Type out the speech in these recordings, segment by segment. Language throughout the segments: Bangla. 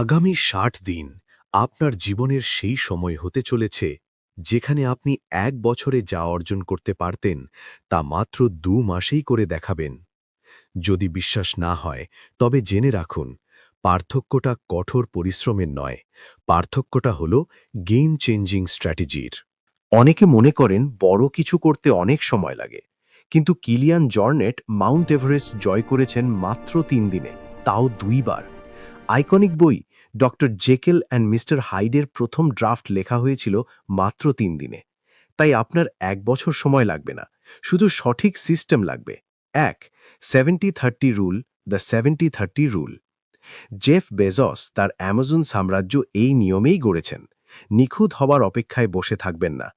আগামী ৬০ দিন আপনার জীবনের সেই সময় হতে চলেছে যেখানে আপনি ১ বছরে যা অর্জন করতে পারতেন তা মাত্র ২ মাসেই করে দেখাবেন। যদি বিশ্বাস না হয় তবে জেনে রাখুন, পার্থক্যটা কঠোর পরিশ্রমের নয়, পার্থক্যটা হল গেম চেঞ্জিং স্ট্র্যাটেজির। অনেকে মনে করেন বড় কিছু করতে অনেক সময় লাগে, কিন্তু কিলিয়ান জর্নেট মাউন্ট এভারেস্ট জয় করেছেন মাত্র ৩ দিনে, তাও ২ বার। আইকনিক বই ডক্টর জেকেল অ্যান্ড মিস্টার হাইডের প্রথম ড্রাফট লেখা হয়েছিল মাত্র ৩ দিনে। তাই আপনার ১ বছর সময় লাগবে না, শুধু সঠিক সিস্টেম লাগবে। ১. 70-30 rule, the 70-30 rule. Jeff Bezos তার অ্যামাজন সাম্রাজ্য এই নিয়মেই গড়েছেন। নিখুঁত হবার অপেক্ষায় বসে থাকবেন না।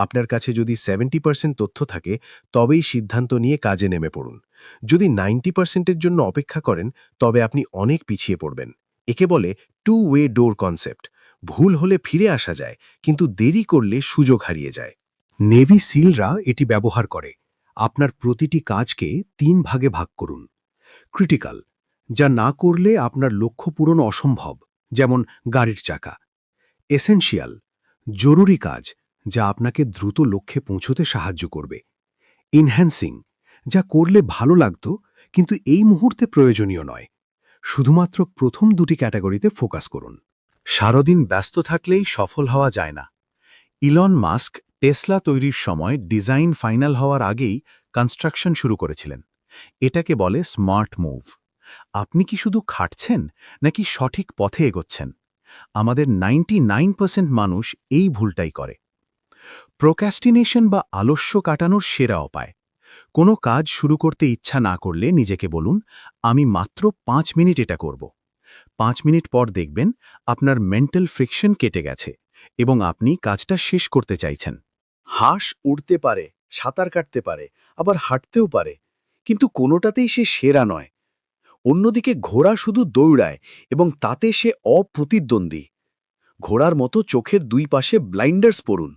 আপনার কাছে যদি 70% তথ্য থাকে, তবেই সিদ্ধান্ত নিয়ে কাজে নেমে পড়ুন। যদি 90%-এর জন্য অপেক্ষা করেন, তবে আপনি অনেক পিছিয়ে পড়বেন। একে বলে টু ওয়ে ডোর কনসেপ্ট। ভুল হলে ফিরে আসা যায়, কিন্তু দেরি করলে সুযোগ হারিয়ে যায়। নেভি সিলরা এটি ব্যবহার করে। আপনার প্রতিটি কাজকে ৩ ভাগে ভাগ করুন। ক্রিটিক্যাল, যা না করলে আপনার লক্ষ্য পূরণ অসম্ভব, যেমন গাড়ির চাকা। এসেনশিয়াল, জরুরি কাজ যা আপনাকে দ্রুত লক্ষ্যে পৌঁছতে সাহায্য করবে। এনহ্যান্সিং, যা করলে ভালো লাগতো কিন্তু এই মুহূর্তে প্রয়োজনীয় নয়। শুধুমাত্র প্রথম দুটি ক্যাটাগরিতে ফোকাস করুন। সারাদিন ব্যস্ত থাকলেই সফল হওয়া যায় না। ইলন মাস্ক টেসলা তৈরির সময় ডিজাইন ফাইনাল হওয়ার আগেই কনস্ট্রাকশন শুরু করেছিলেন। এটাকে বলে স্মার্ট মুভ। আপনি কি শুধু খাটছেন নাকি সঠিক পথে এগোচ্ছেন? আমাদের 99% মানুষ এই ভুলটাই করে। প্রোক্রাস্টিনেশন বা আলস্য কাটানোর সেরা উপায়। কোনো কাজ শুরু করতে ইচ্ছা না করলে নিজেকে বলুন, আমি মাত্র ৫ মিনিট এটা করব। ৫ মিনিট পর দেখবেন আপনার মেন্টাল ফ্রিকশন কেটে গেছে এবং আপনি কাজটা শেষ করতে চাইছেন। হাঁস উড়তে পারে, সাঁতার কাটতে পারে, আবার হাঁটতেও পারে, কিন্তু কোনোটাতেই সে সেরা নয়। অন্যদিকে ঘোড়া শুধু দৌড়ায় এবং তাতে সে অপ্রতিদ্বন্দ্বী। ঘোড়ার মতো চোখের দুই পাশে ব্লাইন্ডার্স পরুন।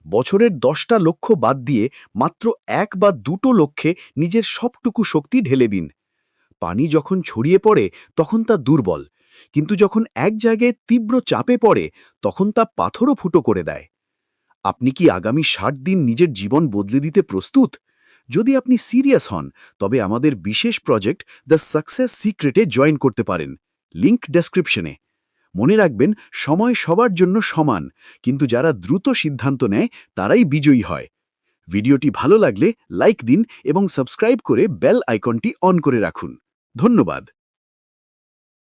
বছরের ১০টা লক্ষ্য বাদ দিয়ে মাত্র ১ বা ২টো লক্ষ্যে নিজের সবটুকু শক্তি ঢেলে দিন। পানি যখন ছড়িয়ে পড়ে তখন তা দুর্বল, কিন্তু যখন এক জায়গায় তীব্র চাপে পড়ে তখন তা পাথরও ফুটো করে দেয়। আপনি কি আগামী ৬০ দিন নিজের জীবন বদলে দিতে প্রস্তুত? যদি আপনি সিরিয়াস হন, তবে আমাদের বিশেষ প্রজেক্ট দ্য সাকসেস সিক্রেটে জয়েন করতে পারেন। লিংক ডেসক্রিপশনে। মনে রাখবেন, সময় সবার জন্য সমান, কিন্তু যারা দ্রুত সিদ্ধান্ত নেয় তারাই বিজয়ী হয়। ভিডিওটি ভালো লাগলে লাইক দিন এবং সাবস্ক্রাইব করে বেল আইকনটি অন করে রাখুন। ধন্যবাদ।